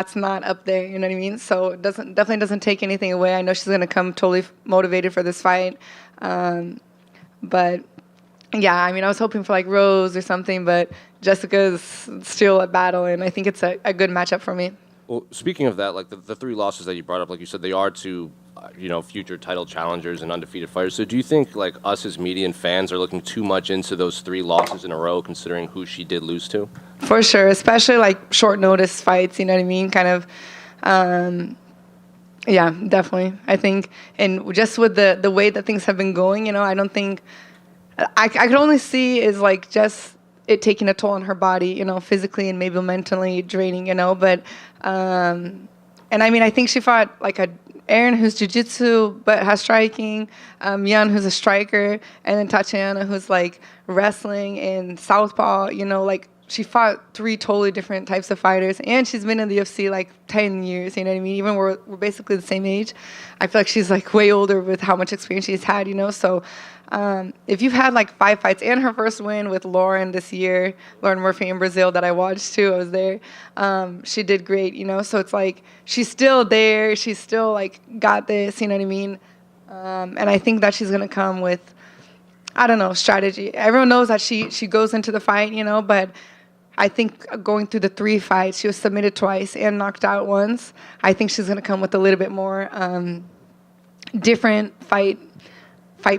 that's not up there, you know what I mean? So it definitely doesn't take anything away. I know she's gonna come totally motivated for this fight, but yeah, I mean, I was hoping for like Rose or something, but Jessica's still a battle, and I think it's a good matchup for me. Well, speaking of that, like the three losses that you brought up, like you said, they are to, future title challengers and undefeated fighters. So do you think like us as media and fans are looking too much into those three losses in a row, considering who she did lose to? For sure, especially like short notice fights, you know what I mean? Kind of, yeah, definitely. I think, and just with the way that things have been going, I don't think, I could only see is like just it taking a toll on her body, physically and maybe mentally draining, but, and I mean, I think she fought like Erin, who's jiu-jitsu but has striking, Yan, who's a striker, and then Tatiana, who's like wrestling and southpaw, like she fought three totally different types of fighters, and she's been in the UFC like 10 years, you know what I mean? Even we're basically the same age. I feel like she's like way older with how much experience she's had, so if you've had like 5 fights, and her first win with Lauren this year, Lauren Murphy in Brazil that I watched too, I was there, she did great, so it's like she's still there, she's still like got this, you know what I mean? And I think that she's gonna come with, I don't know, strategy. Everyone knows that she goes into the fight, but I think going through the 3 fights, she was submitted twice and knocked out once. I think she's gonna come with a little bit more different fight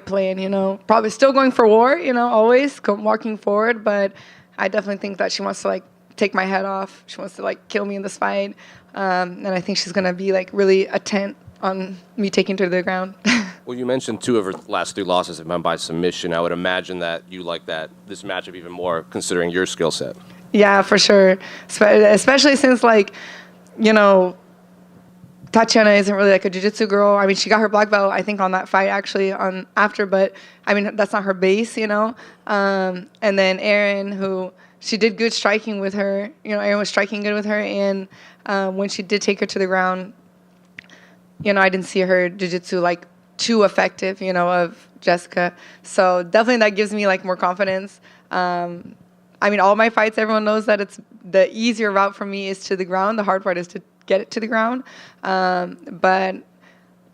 plan, probably still going for war, always walking forward, but I definitely think that she wants to like take my head off. She wants to like kill me in this fight. And I think she's going to be like really intent on me taking her to the ground. Well, you mentioned 2 of her last 3 losses have been by submission. I would imagine that you like this matchup even more considering your skill set. Yeah, for sure. Especially since like, Tatiana isn't really like a jiu-jitsu girl. I mean, she got her black belt, I think, on that fight actually after, but I mean, that's not her base, And then Erin, who she did good striking with her. Erin was striking good with her, and when she did take her to the ground, I didn't see her jiu-jitsu like too effective, of Jessica. So definitely that gives me like more confidence. I mean, all my fights, everyone knows that it's the easier route for me is to the ground. The hard part is to get it to the ground. But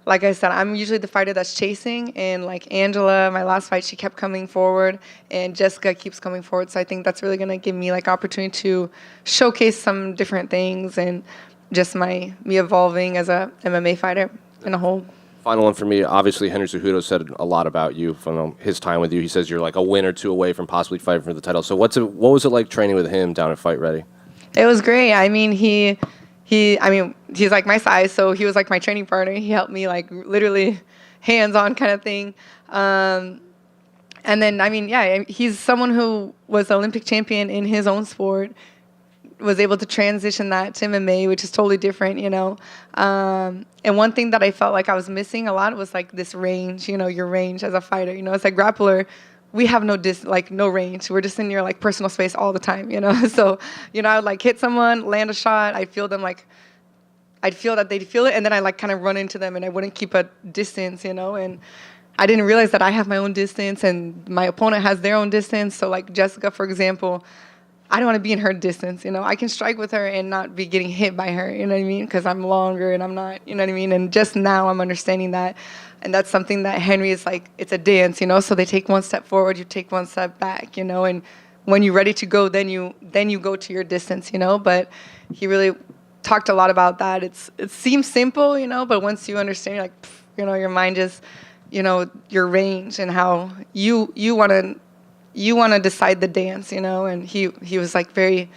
like I said, I'm usually the fighter that's chasing, and like Angela, my last fight, she kept coming forward, and Jessica keeps coming forward. So I think that's really going to give me like opportunity to showcase some different things and just me evolving as a MMA fighter in a whole. Final one for me. Obviously, Henry Cejudo said a lot about you from his time with you. He says you're like a win or 2 away from possibly fighting for the title. So what was it like training with him down at Fight Ready? It was great. I mean, he's like my size, so he was like my training partner. He helped me like literally hands-on kind of thing. And then, I mean, yeah, he's someone who was Olympic champion in his own sport, was able to transition that to MMA, which is totally different, And one thing that I felt like I was missing a lot was like this range, your range as a fighter. It's like grappler, we have no range. We're just in your like personal space all the time, So, I would like hit someone, land a shot, I'd feel them like, I'd feel that they'd feel it, and then I like kind of run into them, and I wouldn't keep a distance, and I didn't realize that I have my own distance and my opponent has their own distance. So like Jessica, for example, I don't want to be in her distance, I can strike with her and not be getting hit by her, you know what I mean? Because I'm longer and I'm not, you know what I mean? And just now I'm understanding that. And that's something that Henry is like, it's a dance, So they take one step forward, you take one step back, And when you're ready to go, then you go to your distance, But he really talked a lot about that. It seems simple, but once you understand, you're like, your mind just, your range and how you want to decide the dance, And he was like very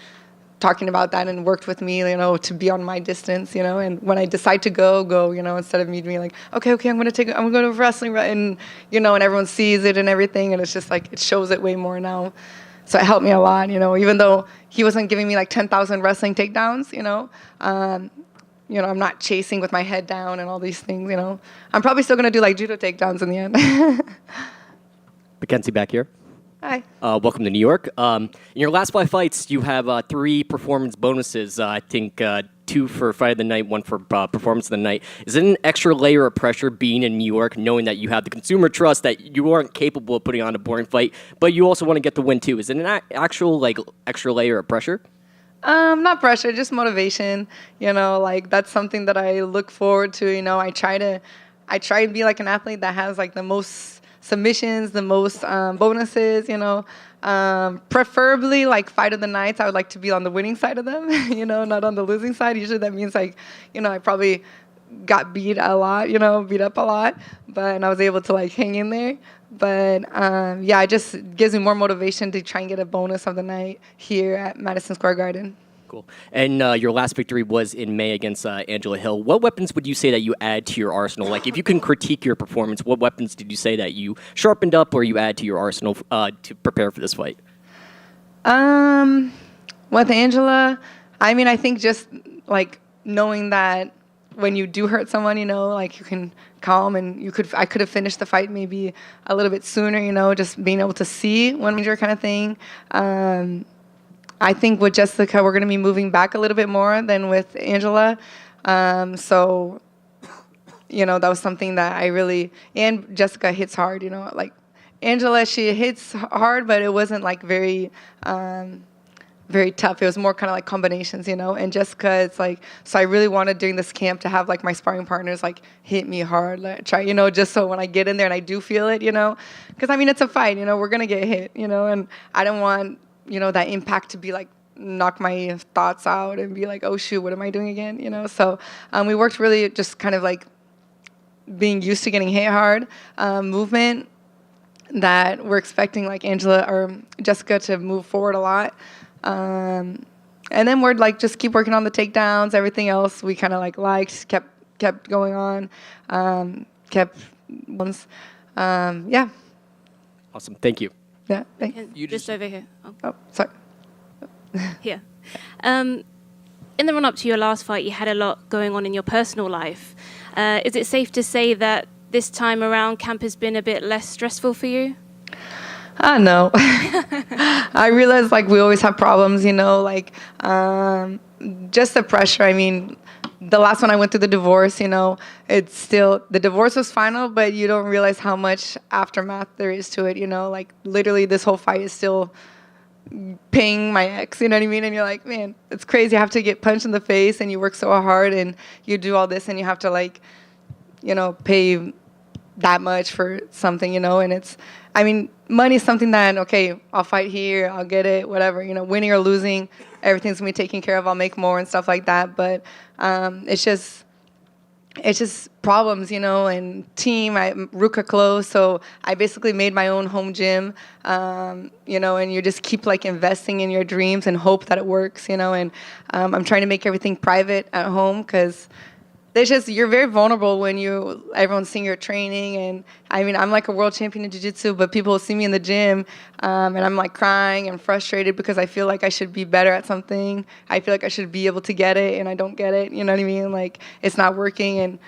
talking about that and worked with me, to be on my distance, And when I decide to go, instead of me being like, okay, I'm gonna go to wrestling, and and everyone sees it and everything, and it's just like it shows it way more now. So it helped me a lot, even though he wasn't giving me like 10,000 wrestling takedowns, I'm not chasing with my head down and all these things, I'm probably still gonna do like judo takedowns in the end. Mackenzie back here. Hi. Welcome to New York. In your last 5 fights, you have 3 performance bonuses. I think 2 for fight of the night, 1 for performance of the night. Is it an extra layer of pressure being in New York, knowing that you have the consumer trust that you aren't capable of putting on a boring fight, but you also want to get the win too? Is it an actual like extra layer of pressure? Not pressure, just motivation. Like that's something that I look forward to. I try to be like an athlete that has like the most submissions, the most bonuses. Preferably like fight of the nights. I would like to be on the winning side of them. Not on the losing side. Usually that means like, I probably got beat a lot. Beat up a lot, and I was able to like hang in there. But yeah, it just gives me more motivation to try and get a bonus of the night here at Madison Square Garden. Cool. And your last victory was in May against Angela Hill. What weapons would you say that you add to your arsenal? Like, if you can critique your performance, what weapons did you say that you sharpened up or you add to your arsenal to prepare for this fight? With Angela, I think just like knowing that when you do hurt someone, like you can calm and I could have finished the fight maybe a little bit sooner, just being able to see one major kind of thing. I think with Jessica, we're going to be moving back a little bit more than with Angela. So, that was something that I really, and Jessica hits hard, like Angela, she hits hard, but it wasn't like very tough. It was more kind of like combinations, and Jessica, it's like, so I really wanted during this camp to have like my sparring partners like hit me hard, like, try, just so when I get in there and I do feel it, because it's a fight, we're going to get hit, and I don't want, that impact to be like knock my thoughts out and be like, oh shoot, what am I doing again? So we worked really just kind of like being used to getting hit hard, movement that we're expecting like Angela or Jessica to move forward a lot. And then we're like just keep working on the takedowns, everything else we kind of like liked, kept going on, yeah. Awesome. Thank you. Yeah, thanks. You just over here. Oh, sorry. Here. In the run-up to your last fight, you had a lot going on in your personal life. Is it safe to say that this time around, camp has been a bit less stressful for you? No. I realize, like, we always have problems, like, just the pressure. The last one I went through the divorce, it's still, the divorce was final, but you don't realize how much aftermath there is to it, like literally this whole fight is still paying my ex, you know what I mean? And you're like, man, it's crazy. You have to get punched in the face and you work so hard and you do all this and you have to like, pay that much for something, and it's, money is something that, okay, I'll fight here, I'll get it, whatever, winning or losing, everything's gonna be taken care of, I'll make more and stuff like that, but it's just problems, and team, Ruka close, so I basically made my own home gym, and you just keep like investing in your dreams and hope that it works, and I'm trying to make everything private at home because you're very vulnerable when everyone's seeing your training, and I'm like a world champion in jiu-jitsu, but people will see me in the gym, and I'm like crying and frustrated because I feel like I should be better at something. I feel like I should be able to get it, and I don't get it. You know what I mean? Like it's not working, and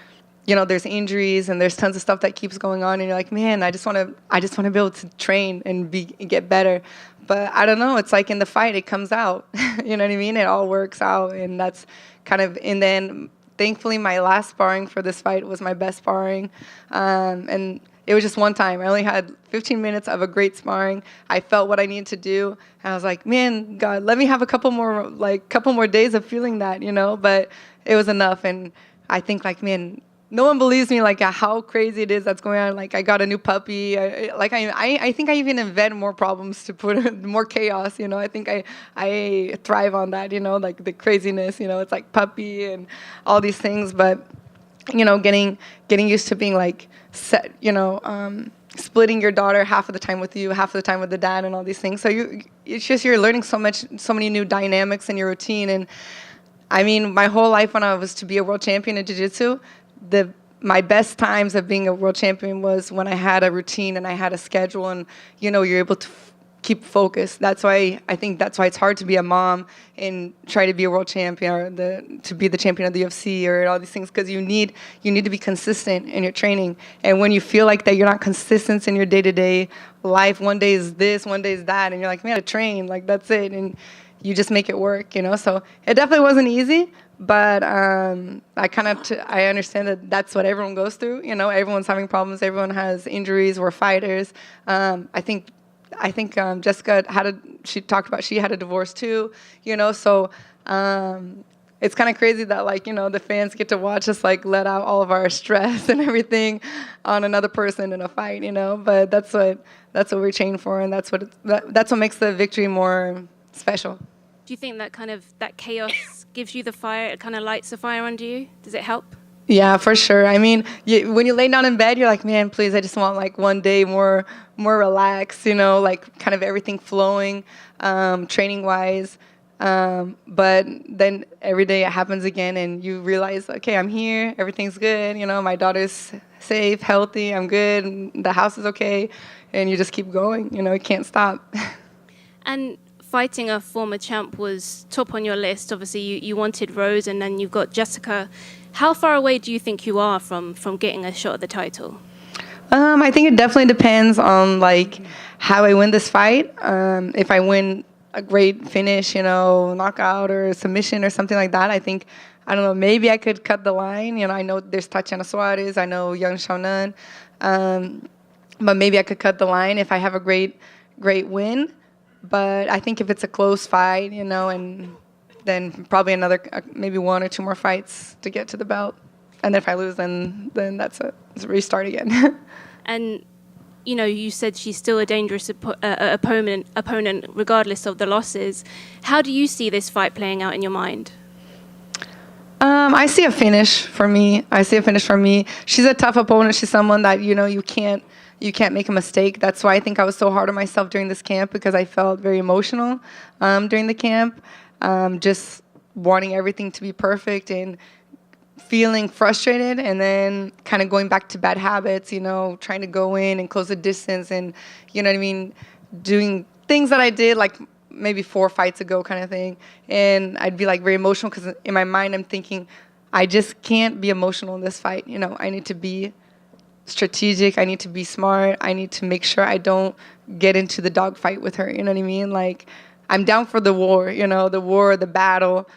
there's injuries and there's tons of stuff that keeps going on, and you're like, man, I just want to be able to train and get better. But I don't know. It's like in the fight, it comes out. You know what I mean? It all works out, and that's kind of in the end. Thankfully, my last sparring for this fight was my best sparring, and it was just one time. I only had 15 minutes of a great sparring. I felt what I needed to do, and I was like, man, God, let me have a couple more days of feeling that, But it was enough, and I think, like, man, no one believes me, like, how crazy it is that's going on. Like, I got a new puppy. I think I even invent more problems to put more chaos, I think I thrive on that, like the craziness, it's like puppy and all these things. But, getting used to being, like, set, splitting your daughter half of the time with you, half of the time with the dad and all these things. So you're learning so many new dynamics in your routine. And, my whole life when I was to be a world champion in jiu-jitsu, my best times of being a world champion was when I had a routine and I had a schedule, and you're able to keep focused. That's why it's hard to be a mom and try to be a world champion or to be the champion of the UFC or all these things, because you need to be consistent in your training. And when you feel like that you're not consistent in your day-to-day life, one day is this, one day is that, and you're like, man, I train, like that's it, and you just make it work, So it definitely wasn't easy. But I understand that that's what everyone goes through. Everyone's having problems. Everyone has injuries. We're fighters. I think I think Jessica she talked about she had a divorce too, so it's kind of crazy that the fans get to watch us let out all of our stress and everything on another person in a fight, but that's what we're trained for, and that's what makes the victory more special. Do you think that chaos gives you the fire? It kind of lights the fire under you? Does it help? Yeah, for sure. I mean, when you lay down in bed, you're like, man, please, I just want one day more relaxed, kind of everything flowing, training wise. But then every day it happens again, and you realize, okay, I'm here, everything's good, my daughter's safe, healthy, I'm good, and the house is okay, and you just keep going, you can't stop. And fighting a former champ was top on your list. Obviously, you wanted Rose, and then you've got Jessica. How far away do you think you are from getting a shot at the title? I think it definitely depends on how I win this fight. If I win a great finish, knockout or submission or something like that, I think, I don't know, maybe I could cut the line. I know there's Tatiana Suarez, I know Young Xiaonan, but maybe I could cut the line if I have a great win. But I think if it's a close fight, and then probably another, maybe one or two more fights to get to the belt. And if I lose, then it's a restart again. And, you said she's still a dangerous opponent regardless of the losses. How do you see this fight playing out in your mind? I see a finish for me. She's a tough opponent. She's someone that, you can't make a mistake. That's why I think I was so hard on myself during this camp, because I felt very emotional during the camp. Just wanting everything to be perfect and feeling frustrated, and then kind of going back to bad habits, trying to go in and close the distance, and, doing things that I did maybe 4 fights ago kind of thing. And I'd be very emotional, because in my mind I'm thinking, I just can't be emotional in this fight. I need to be strategic. I need to be smart. I need to make sure I don't get into the dogfight with her. You know what I mean? I'm down for the war, the battle,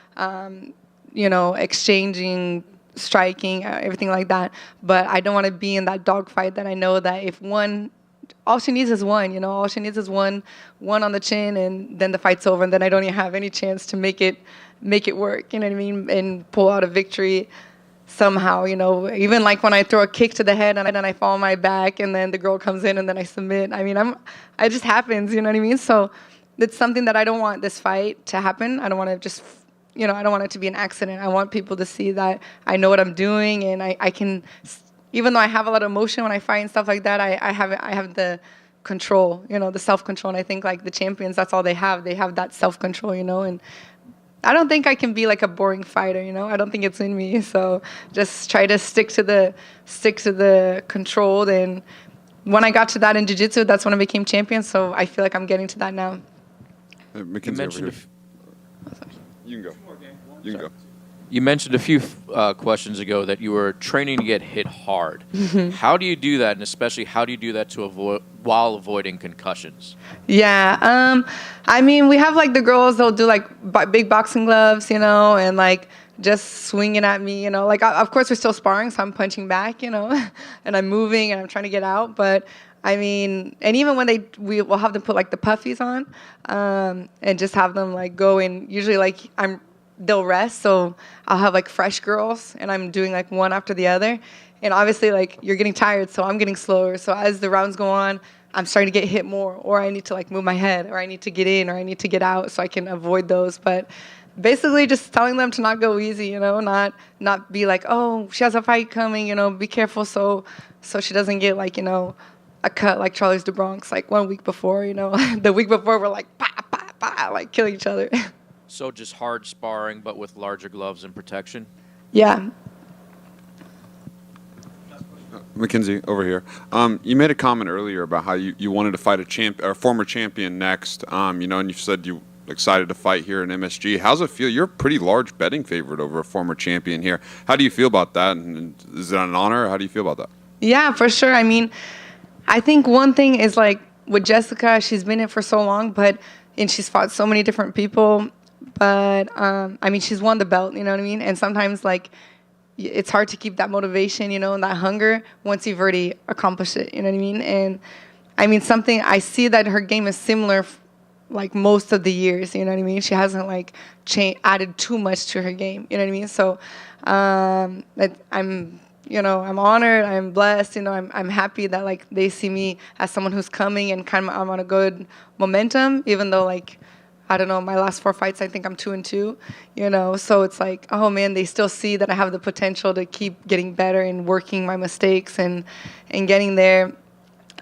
exchanging, striking, everything like that. But I don't want to be in that dogfight that I know that if all she needs is one, all she needs is one on the chin, and then the fight's over, and then I don't even have any chance to make it work, you know what I mean, and pull out a victory somehow, even when I throw a kick to the head and then I fall on my back, and then the girl comes in and then I submit. I mean, it just happens, you know what I mean? So it's something that I don't want this fight to happen. I don't want to just, I don't want it to be an accident. I want people to see that I know what I'm doing, and I can, even though I have a lot of emotion when I fight and stuff like that, I have the control, the self-control. And I think the champions, that's all they have. They have that self-control, and I don't think I can be a boring fighter, I don't think it's in me. So just try to stick to the controlled. And when I got to that in jiu-jitsu, that's when I became champion. So I feel like I'm getting to that now. Mackenzie, over here. You can go. You mentioned a few questions ago that you were training to get hit hard. How do you do that, and especially how do you do that while avoiding concussions? Yeah, I mean, we have the girls, they'll do big boxing gloves, and just swinging at me, of course we're still sparring, so I'm punching back, and I'm moving and I'm trying to get out. But I mean, and even when we'll have them put the puffies on, and just have them go in. Usually they'll rest, so I'll have fresh girls, and I'm doing one after the other. And obviously you're getting tired, so I'm getting slower. So as the rounds go on, I'm starting to get hit more, or I need to move my head, or I need to get in, or I need to get out, so I can avoid those. But basically just telling them to not go easy, not be oh, she has a fight coming, be careful, so she doesn't get a cut like Charles DeBronx 1 week before, the week before we're pa, pa, pa, killing each other. So just hard sparring, but with larger gloves and protection? Yeah. Mackenzie, over here. You made a comment earlier about how you wanted to fight a former champion next, and you said you excited to fight here in MSG. How's it feel? You're a pretty large betting favorite over a former champion here. How do you feel about that? And is it an honor? How do you feel about that? Yeah, for sure. I mean, I think one thing is with Jessica, she's been in for so long, and she's fought so many different people. But, I mean, she's won the belt, you know what I mean? And sometimes, it's hard to keep that motivation, and that hunger once you've already accomplished it, you know what I mean? And I mean, something I see that her game is similar, like most of the years. You know what I mean? She hasn't like added too much to her game. You know what I mean? So I'm honored. I'm blessed. I'm happy that like they see me as someone who's coming and kind of I'm on a good momentum. Even though like I don't know, my last 4 fights, I think I'm 2-2. So it's like, oh man, they still see that I have the potential to keep getting better and working my mistakes and getting there.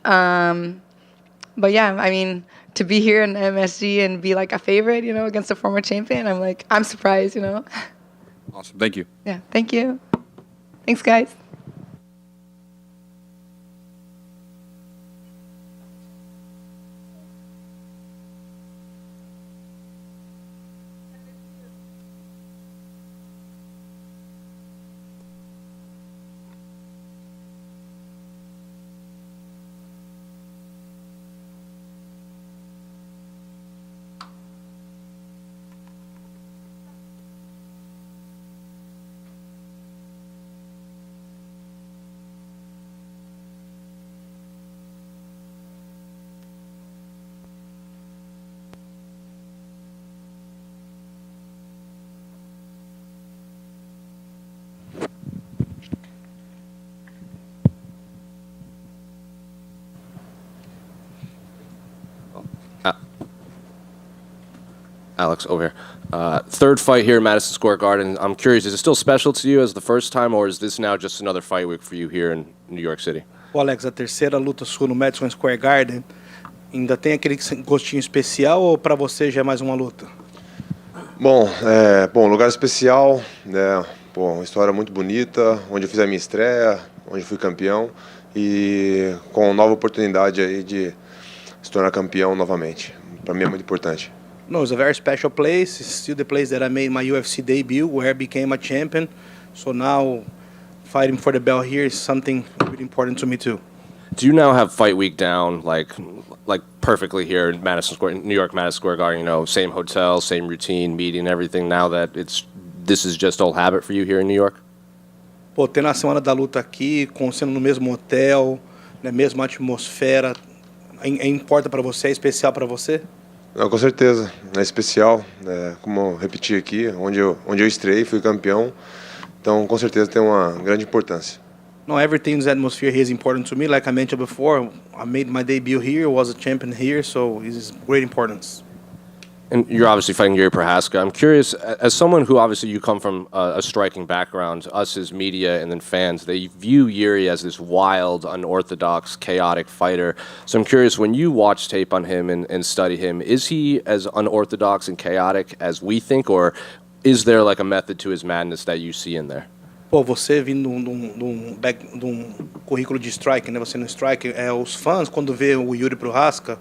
But yeah, I mean, to be here in MSG and be like a favorite, against a former champion, I'm surprised, Awesome. Thank you. Yeah, thank you. Thanks, guys. Alex, over here. Third fight here at Madison Square Garden. I'm curious, is it still special to you as the first time, or is this now just another fight week for you here in New York City? Pô, Alex, a terceira luta sua no Madison Square Garden, ainda tem aquele gostinho especial ou para você já é mais uma luta? Bom, lugar especial, né? Pô, uma história muito bonita, onde eu fiz a minha estreia, onde fui campeão e com nova oportunidade aí de se tornar campeão novamente. Para mim é muito importante. No, it's a very special place. It's still the place that I made my UFC debut, where I became a champion. So now, fighting for the belt here is something really important to me too. Do you now have fight week down like perfectly here in New York Madison Square Garden? Same hotel, same routine, meeting, everything. Now that this is just old habit for you here in New York. Pô, tendo a semana da luta aqui, sendo no mesmo hotel, na mesma atmosfera, importa para você, é especial para você? Não, com certeza, é especial, como eu repeti aqui, onde eu estreiei, fui campeão, então com certeza tem uma grande importância. No, everything's atmosphere here is important to me. Like I mentioned before, I made my debut here, was a champion here, so it's great importance. And you're obviously fighting Jiri Prochazka. I'm curious, as someone who obviously you come from a striking background, us as media and then fans, they view Jiri as this wild, unorthodox, chaotic fighter. So I'm curious, when you watch tape on him and study him, is he as unorthodox and chaotic as we think, or is there like a method to his madness that you see in there? Pô, você vindo de um currículo de strike, né? Você no strike, os fãs, quando vê o Jiri Prochazka,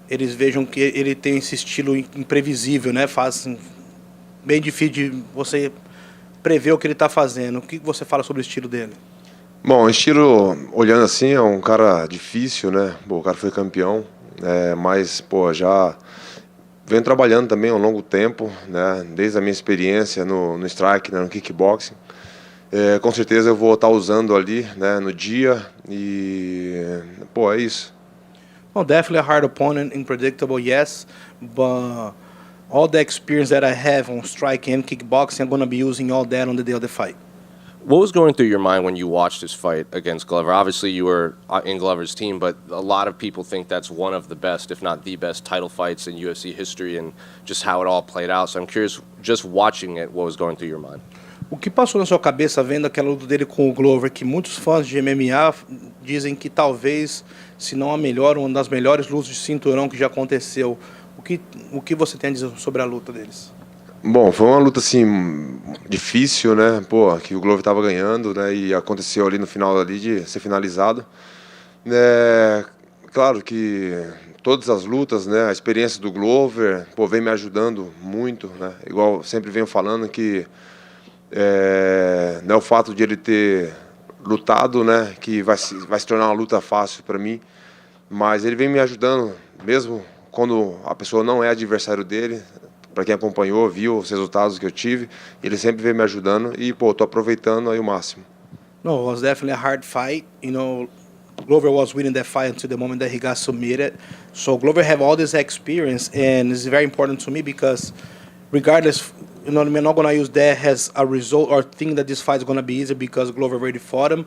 eles vejam que ele tem esse estilo imprevisível, né? Faz bem difícil de você prever o que ele está fazendo. O que você fala sobre o estilo dele? Bom, o estilo, olhando assim, é um cara difícil, né? Pô, o cara foi campeão, mas pô, já venho trabalhando também há um longo tempo, né? Desde a minha experiência no strike, né? No kickboxing. Com certeza eu vou estar usando ali, né? No dia e pô, é isso. Well, definitely a hard opponent, unpredictable, yes, but all the experience that I have on striking and kickboxing, I'm going to be using all that on the day of the fight. What was going through your mind when you watched this fight against Glover? Obviously, you were in Glover's team, but a lot of people think that's one of the best, if not the best, title fights in UFC history and just how it all played out. So I'm curious, just watching it, what was going through your mind? O que passou na sua cabeça vendo aquela luta dele com o Glover, que muitos fãs de MMA dizem que talvez, se não a melhor, uma das melhores lutas de cinturão que já aconteceu. O que você tem a dizer sobre a luta deles? Bom, foi uma luta assim difícil, né? Pô, que o Glover estava ganhando, né? E aconteceu ali no final ali de ser finalizado. Claro que todas as lutas, né? A experiência do Glover, pô, vem me ajudando muito, né? Igual sempre venho falando que não é o fato de ele ter lutado, né, que vai se tornar uma luta fácil para mim, mas ele vem me ajudando, mesmo quando a pessoa não é adversário dele. Para quem acompanhou, viu os resultados que eu tive, ele sempre vem me ajudando e, pô, tô aproveitando aí o máximo. No, it was definitely a hard fight. Glover was winning that fight until the moment that he got submitted. So Glover have all this experience, and it's very important to me because regardless, you know what I mean, I'm not going to use that as a result or think that this fight is going to be easy because Glover already fought him.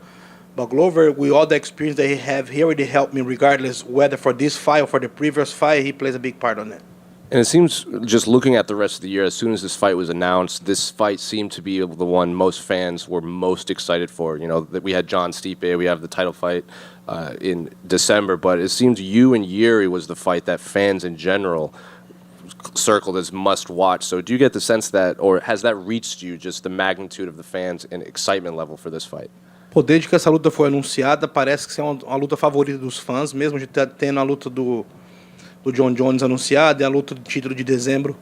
But Glover, with all the experience that he already helped me regardless whether for this fight or for the previous fight, he plays a big part on it. And it seems, just looking at the rest of the year, as soon as this fight was announced, this fight seemed to be the one most fans were most excited for. You know, that we had John Stipe, we have the title fight in December, but it seems you and Jiri was the fight that fans in general circled as must watch. So do you get the sense that, or has that reached you, just the magnitude of the fans and excitement level for this fight? Pô, desde que essa luta foi anunciada, parece que é uma luta favorita dos fãs, mesmo de tendo a luta do John Jones anunciada e a luta do título de dezembro.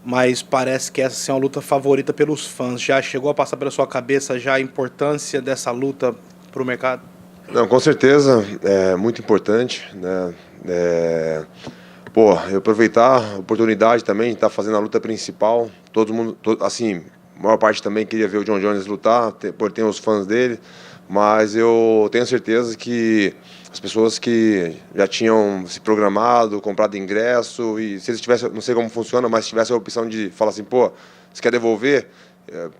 Mas parece que essa é uma luta favorita pelos fãs. Já chegou a passar pela sua cabeça já a importância dessa luta para o mercado? Não, com certeza, é muito importante, né? Eu aproveitar a oportunidade também de estar fazendo a luta principal. Todo mundo, assim, a maior parte também queria ver o John Jones lutar, por ter os fãs dele, mas eu tenho certeza que as pessoas que já tinham se programado, comprado ingresso, e se eles tivessem, não sei como funciona, mas se tivesse a opção de falar assim, pô, você quer devolver?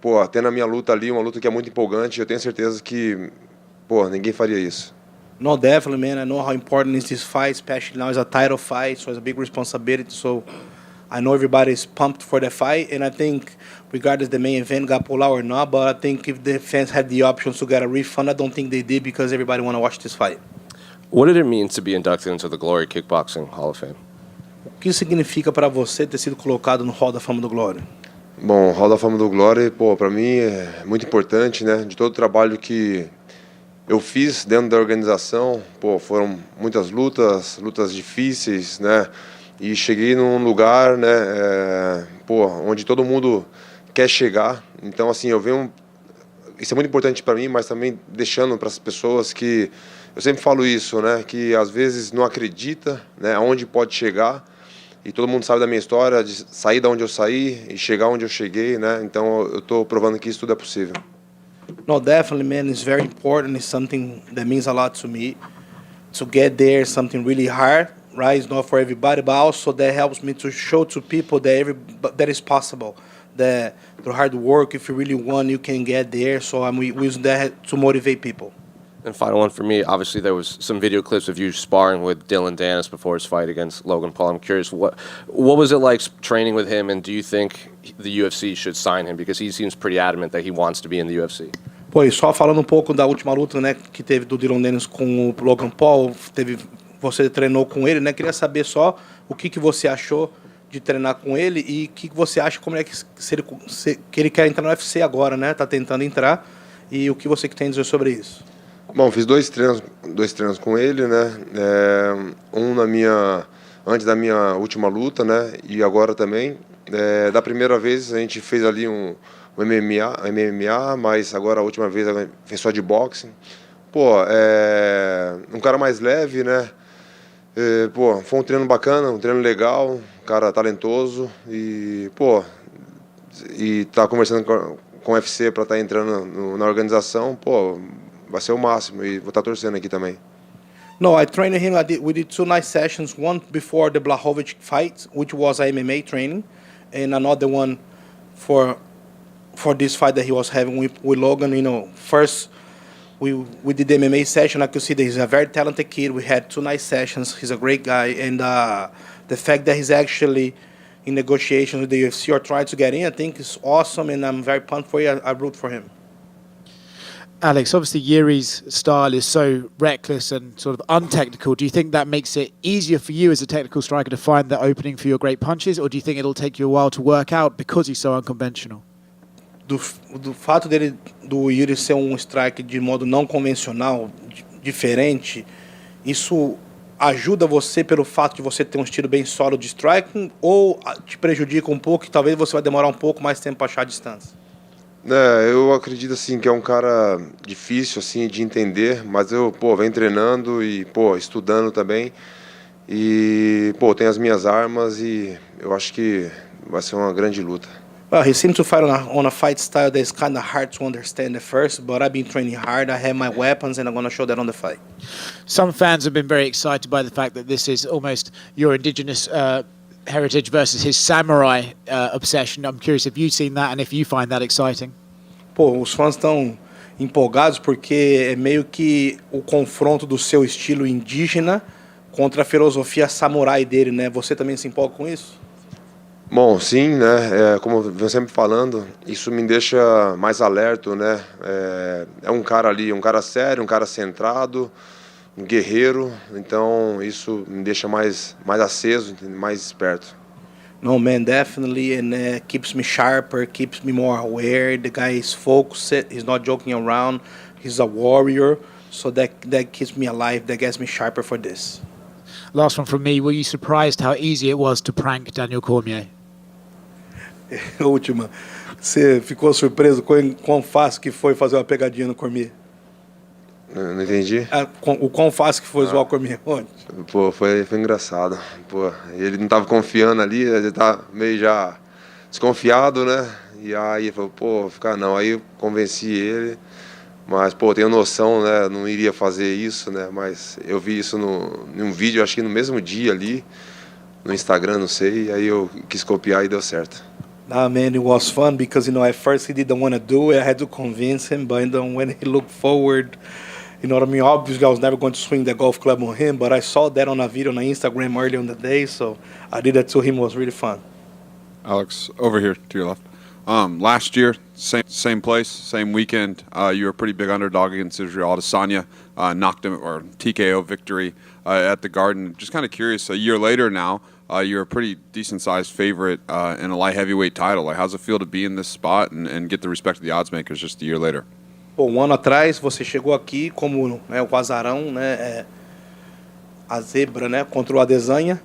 Pô, tendo a minha luta ali, uma luta que é muito empolgante, eu tenho certeza que, pô, ninguém faria isso. No, definitely, man. I know how important is this fight, especially now it's a title fight, so it's a big responsibility. So I know everybody's pumped for the fight, and I think regardless the main event got pulled out or not, but I think if the fans had the options to get a refund, I don't think they did because everybody want to watch this fight. What did it mean to be inducted into the Glory Kickboxing Hall of Fame? O que significa para você ter sido colocado no Hall da Fama do Glória? Bom, o Hall da Fama do Glória, pô, para mim é muito importante, né? De todo o trabalho que eu fiz dentro da organização, pô, foram muitas lutas difíceis, né? E cheguei num lugar, né, onde todo mundo quer chegar. Então, assim, isso é muito importante para mim, mas também deixando para as pessoas que eu sempre falo isso, né, que às vezes não acredita, né, aonde pode chegar. E todo mundo sabe da minha história, de sair da onde eu saí e chegar onde eu cheguei, né? Então, eu estou provando que isso tudo é possível. No, definitely, man. It's very important. It's something that means a lot to me. To get there is something really hard, right? It's not for everybody, but also that helps me to show to people that is possible. That through hard work, if you really want, you can get there. So I'm using that to motivate people. And final one for me, obviously there was some video clips of you sparring with Dylan Dennis before his fight against Logan Paul. I'm curious, what was it like training with him, and do you think the UFC should sign him? Because he seems pretty adamant that he wants to be in the UFC. Pô, e só falando um pouco da última luta, né, que teve do Dylan Dennis com o Logan Paul, você treinou com ele, né? Queria saber só o que você achou de treinar com ele e o que você acha como é que ele quer entrar no UFC agora, né? Tá tentando entrar, e o que você tem a dizer sobre isso? Bom, fiz dois treinos com ele, né? Antes da minha última luta, né? E agora também. Da primeira vez a gente fez ali um MMA, mas agora a última vez a gente fez só de boxing. Pô, um cara mais leve, né? Foi um treino bacana, um treino legal, um cara talentoso e, e tá conversando com o UFC para estar entrando na organização, pô, vai ser o máximo e vou estar torcendo aqui também. No, I trained him. We did two nice sessions. One before the Blachowicz fight, which was a MMA training, and another one for this fight that he was having with Logan. You know, first we did the MMA session. I could see that he's a very talented kid. We had two nice sessions. He's a great guy, and the fact that he's actually in negotiations with the UFC or trying to get in, I think is awesome, and I'm very pumped for you. I root for him. Alex, obviously Jiri's style is so reckless and sort of untechnical. Do you think that makes it easier for you as a technical striker to find the opening for your great punches, or do you think it'll take you a while to work out because he's so unconventional? Do fato do Jiri ser strike de modo não convencional, diferente, isso ajuda você pelo fato de você ter estilo bem sólido de striking, ou te prejudica um pouco e talvez você vai demorar um pouco mais tempo para achar a distância? Eu acredito assim que é um cara difícil assim de entender, mas eu venho treinando e estudando também e tenho as minhas armas e eu acho que vai ser uma grande luta. Well, he seemed to fight on a fight style that's kind of hard to understand at first, but I've been training hard. I have my weapons, and I'm going to show that on the fight. Some fans have been very excited by the fact that this is almost your indigenous heritage versus his samurai obsession. I'm curious if you've seen that and if you find that exciting. Pô, os fãs estão empolgados porque é meio que o confronto do seu estilo indígena contra a filosofia samurai dele, né? Você também se empolga com isso? Bom, sim, né? Como eu venho sempre falando, isso me deixa mais alerta, né? É um cara ali, um cara sério, um cara centrado, um guerreiro. Então isso me deixa mais aceso, mais esperto. No, man, definitely, and keeps me sharper, keeps me more aware. The guy is focused. He's not joking around. He's a warrior. So that keeps me alive. That gets me sharper for this. Last one from me. Were you surprised how easy it was to prank Daniel Cormier? Última. Você ficou surpreso com quão fácil que foi fazer uma pegadinha no Cormier? Não entendi. O quão fácil que foi zoar o Cormier ontem? Pô, foi engraçado. Pô, ele não estava confiando ali, ele estava meio já desconfiado, né? E aí falou, pô, ficar não. Aí eu convenci ele, mas, pô, tenho noção, né? Não iria fazer isso, né? Mas eu vi isso num vídeo, acho que no mesmo dia ali, no Instagram, não sei, e aí eu quis copiar e deu certo. Nah, man, it was fun because, at first he didn't want to do it. I had to convince him, but when he looked forward, you know what I mean? Obviously, I was never going to swing the golf club on him, but I saw that on a video on Instagram earlier in the day, so I did that to him. It was really fun. Alex, over here to your left. Last year, same place, same weekend. You were a pretty big underdog against Israel Adesanya. Knocked him, or TKO victory at the Garden. Just kind of curious, a year later now, you're a pretty decent-sized favorite in a light heavyweight title. Like, how's it feel to be in this spot and get the respect of the odds makers just a year later? Pô, um ano atrás você chegou aqui como o azarão, né, a zebra, né, contra o Adesanya.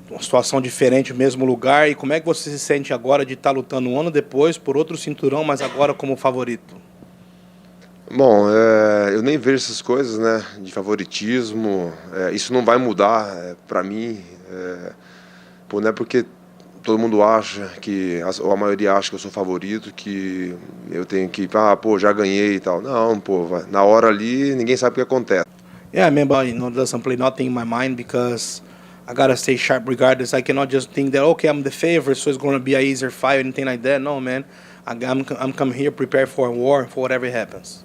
Uma situação diferente, mesmo lugar. E como é que você se sente agora de estar lutando um ano depois por outro cinturão, mas agora como favorito? Bom, eu nem vejo essas coisas, né, de favoritismo. Isso não vai mudar para mim. Pô, não é porque todo mundo acha ou a maioria acha que eu sou favorito, que eu tenho que, pô, já ganhei e tal. Não, pô, na hora ali ninguém sabe o que acontece. Yeah, man, but it doesn't play nothing in my mind because I gotta stay sharp regardless. I cannot just think that, okay, I'm the favorite, so it's gonna be a easier fight or anything like that. No, man, I'm come here prepared for a war, for whatever happens.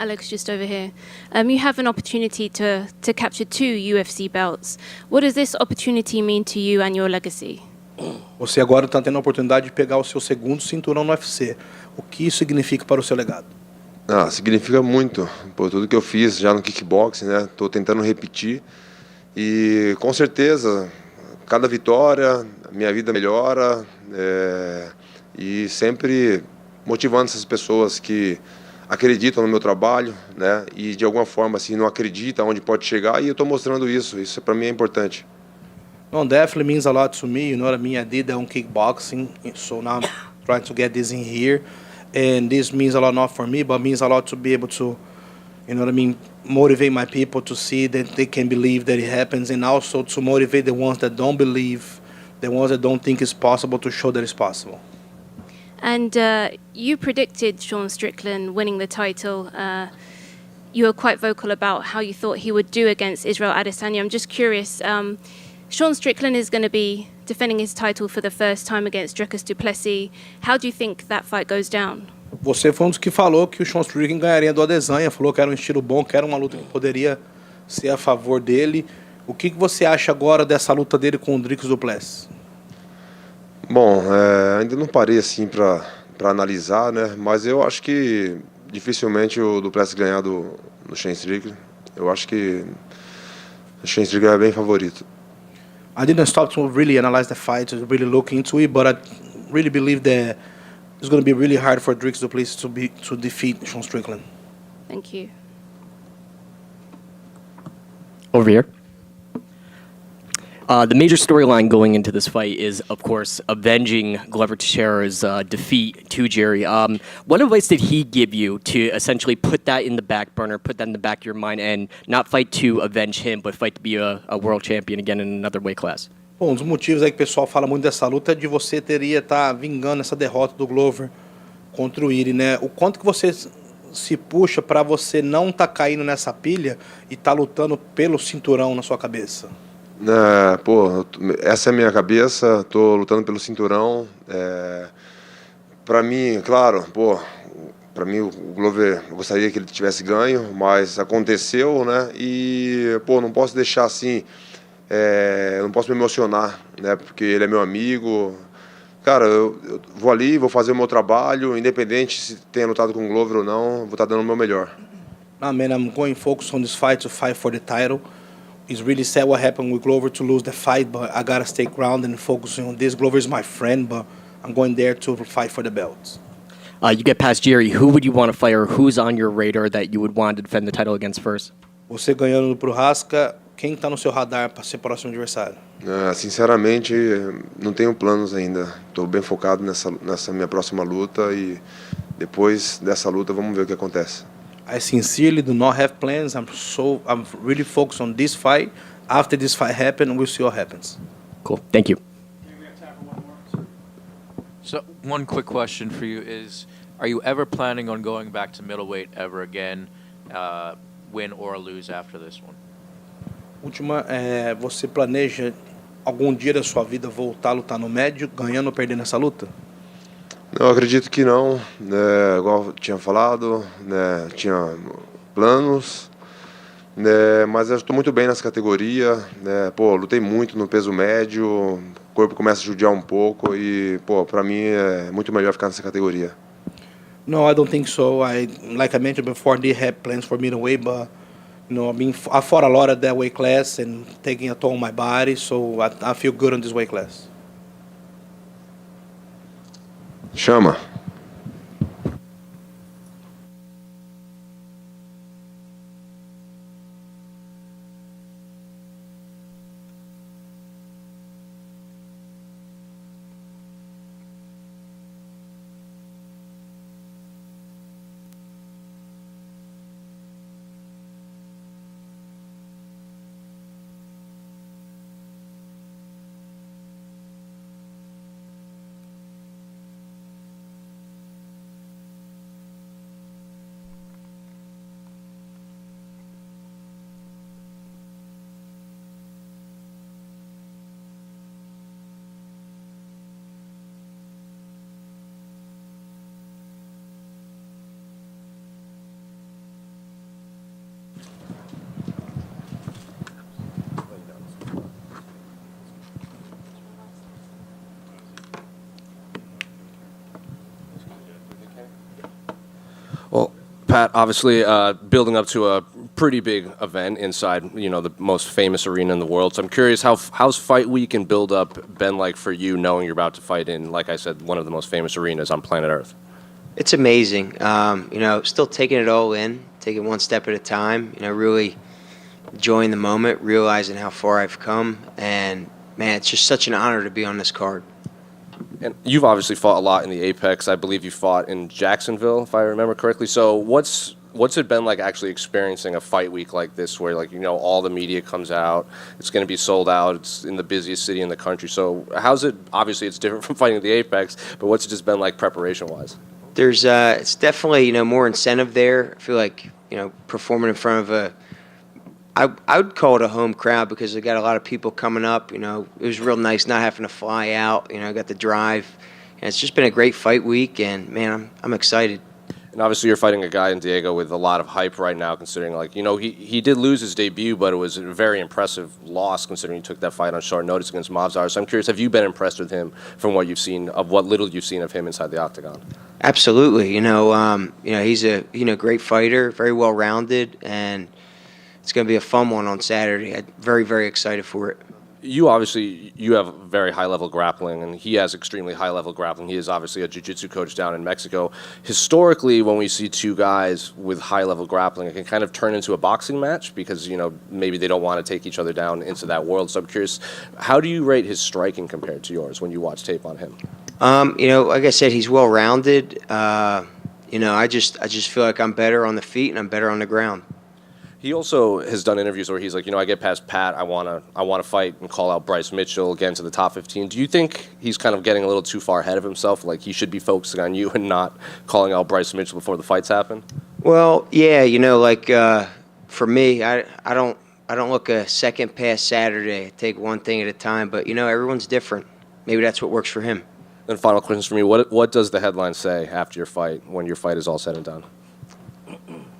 Alex, just over here. You have an opportunity to capture 2 UFC belts. What does this opportunity mean to you and your legacy? Você agora está tendo a oportunidade de pegar o seu segundo cinturão no UFC. O que isso significa para o seu legado? Significa muito. Por tudo que eu fiz já no kickboxing, né? Estou tentando repetir. E com certeza, cada vitória, minha vida melhora. E sempre motivando essas pessoas que acreditam no meu trabalho, né? E de alguma forma assim não acreditam onde pode chegar, e eu estou mostrando isso. Isso para mim é importante. No, definitely means a lot to me. You know what I mean? I did that on kickboxing, so now I'm trying to get this in here, and this means a lot not for me, but means a lot to be able to, you know what I mean, motivate my people to see that they can believe that it happens, and also to motivate the ones that don't believe, the ones that don't think it's possible, to show that it's possible. And you predicted Sean Strickland winning the title. You were quite vocal about how you thought he would do against Israel Adesanya. I'm just curious, Sean Strickland is going to be defending his title for the first time against Dricus du Plessis. How do you think that fight goes down? Você foi um dos que falou que o Sean Strickland ganharia do Adesanya, falou que era um estilo bom, que era uma luta que poderia ser a favor dele. O que você acha agora dessa luta dele com o Dricus du Plessis? Bom, ainda não parei assim para analisar, né? Mas eu acho que dificilmente o du Plessis ganhar do Sean Strickland. Eu acho que o Sean Strickland é bem favorito. I didn't stop to really analyze the fight, to really look into it, but I really believe that it's going to be really hard for Dricus du Plessis to defeat Sean Strickland. Thank you. Over here. The major storyline going into this fight is, of course, avenging Glover Teixeira's defeat to Jiri. What advice did he give you to essentially put that in the back burner, put that in the back of your mind, and not fight to avenge him, but fight to be a world champion again in another weight class? Bom, um dos motivos aí que o pessoal fala muito dessa luta é de você teria estar vingando essa derrota do Glover contra o Jiri, né? O quanto que você se puxa para você não tá caindo nessa pilha e tá lutando pelo cinturão na sua cabeça? Pô, essa é a minha cabeça, tô lutando pelo cinturão. Para mim, claro, pô, para mim o Glover, eu gostaria que ele tivesse ganho, mas aconteceu, né? E, pô, não posso deixar assim, não posso me emocionar, né? Porque ele é meu amigo. Cara, eu vou ali, vou fazer o meu trabalho, independente se tenha lutado com o Glover ou não, vou estar dando o meu melhor. Nah, man, I'm going focus on this fight to fight for the title. It's really sad what happened with Glover to lose the fight, but I gotta stay grounded and focusing on this. Glover is my friend, but I'm going there to fight for the belts. You get past Jiri. Who would you want to fight, or who's on your radar that you would want to defend the title against first? Você ganhando do Prochazka, quem tá no seu radar para ser próximo adversário? Sinceramente, não tenho planos ainda. Estou bem focado nessa minha próxima luta e depois dessa luta vamos ver o que acontece. I sincerely do not have plans. I'm really focused on this fight. After this fight happens, we'll see what happens. Cool. Thank you. So one quick question for you is, are you ever planning on going back to middleweight ever again, win or lose after this one? Última, você planeja algum dia da sua vida voltar a lutar no médio, ganhando ou perdendo essa luta? Eu acredito que não, né, igual eu tinha falado, né, tinha planos, né, mas eu estou muito bem nessa categoria, né, pô, lutei muito no peso médio, o corpo começa a judiar um pouco e, pô, para mim é muito melhor ficar nessa categoria. No, I don't think so. Like I mentioned before, they had plans for middleweight, but I fought a lot at that weight class and taking a toll on my body, so I feel good on this weight class. Chama. Well, Pat, obviously building up to a pretty big event inside, the most famous arena in the world. So I'm curious, how's fight week and build up been like for you, knowing you're about to fight in, like I said, one of the most famous arenas on planet Earth? It's amazing. Still taking it all in, taking one step at a time. Really enjoying the moment, realizing how far I've come, and man, it's just such an honor to be on this card. And you've obviously fought a lot in the Apex. I believe you fought in Jacksonville, if I remember correctly. So what's it been like actually experiencing a fight week like this, where all the media comes out, it's going to be sold out, it's in the busiest city in the country. So how's it? Obviously, it's different from fighting at the Apex, but what's it just been like preparation-wise? There's it's definitely more incentive there. I feel like performing in front of I would call it a home crowd because I got a lot of people coming up. It was real nice not having to fly out. I got the drive, and it's just been a great fight week. And man, I'm excited. And obviously, you're fighting a guy in Diego with a lot of hype right now, considering he did lose his debut, but it was a very impressive loss considering he took that fight on short notice against Movzar. So I'm curious, have you been impressed with him from what you've seen, of what little you've seen of him inside the octagon? Absolutely. He's a great fighter, very well rounded, and it's going to be a fun one on Saturday. I'm very, very excited for it. You have very high-level grappling, and he has extremely high-level grappling. He is obviously a jiu-jitsu coach down in Mexico. Historically, when we see two guys with high-level grappling, it can kind of turn into a boxing match because, maybe they don't want to take each other down into that world. So I'm curious, how do you rate his striking compared to yours when you watch tape on him? Like I said, he's well-rounded. I just feel like I'm better on the feet and I'm better on the ground. He also has done interviews where he's like, I get past Pat, I wanna fight and call out Bryce Mitchell, get into the top 15. Do you think he's kind of getting a little too far ahead of himself? Like he should be focusing on you and not calling out Bryce Mitchell before the fights happen? Well, yeah, for me, I don't look a second past Saturday. I take one thing at a time, but everyone's different. Maybe that's what works for him. Then final questions for me. What does the headline say after your fight when your fight is all said and done?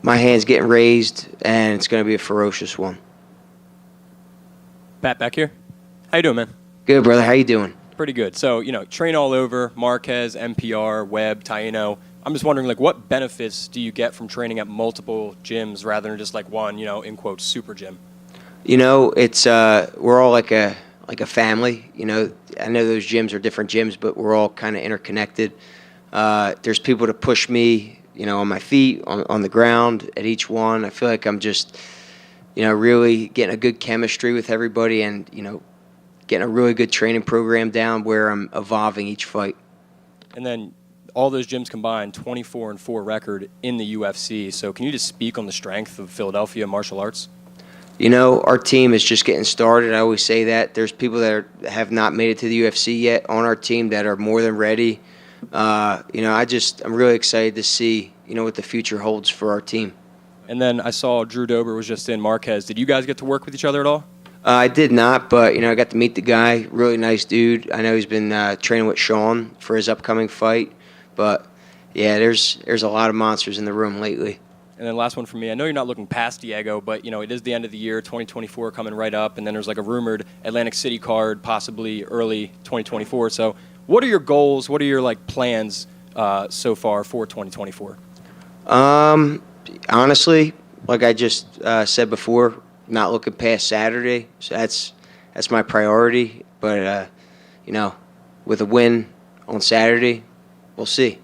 My hand's getting raised, and it's going to be a ferocious one. Pat, back here. How you doing, man? Good, brother. How you doing? Pretty good. So, train all over, Marquez, MPR, Webb, Taino. I'm just wondering, what benefits do you get from training at multiple gyms rather than just one, in quotes, super gym? It's we're all like a family. I know those gyms are different gyms, but we're all kind of interconnected. There's people to push me, on my feet, on the ground at each one. I feel like I'm just, really getting a good chemistry with everybody and, getting a really good training program down where I'm evolving each fight. And then all those gyms combined, 24-4 record in the UFC. So can you just speak on the strength of Philadelphia martial arts? Our team is just getting started. I always say that. There's people that have not made it to the UFC yet on our team that are more than ready. I'm really excited to see, what the future holds for our team. And then I saw Drew Dober was just in Marquez. Did you guys get to work with each other at all? I did not, but, I got to meet the guy. Really nice dude. I know he's been training with Sean for his upcoming fight. But, yeah, there's a lot of monsters in the room lately. And then last one for me. I know you're not looking past Diego, but, it is the end of the year, 2024 coming right up. And then there's a rumored Atlantic City card, possibly early 2024. So what are your goals? What are your plans so far for 2024? Honestly, like I just said before, not looking past Saturday. So that's my priority. But with a win on Saturday, we'll see.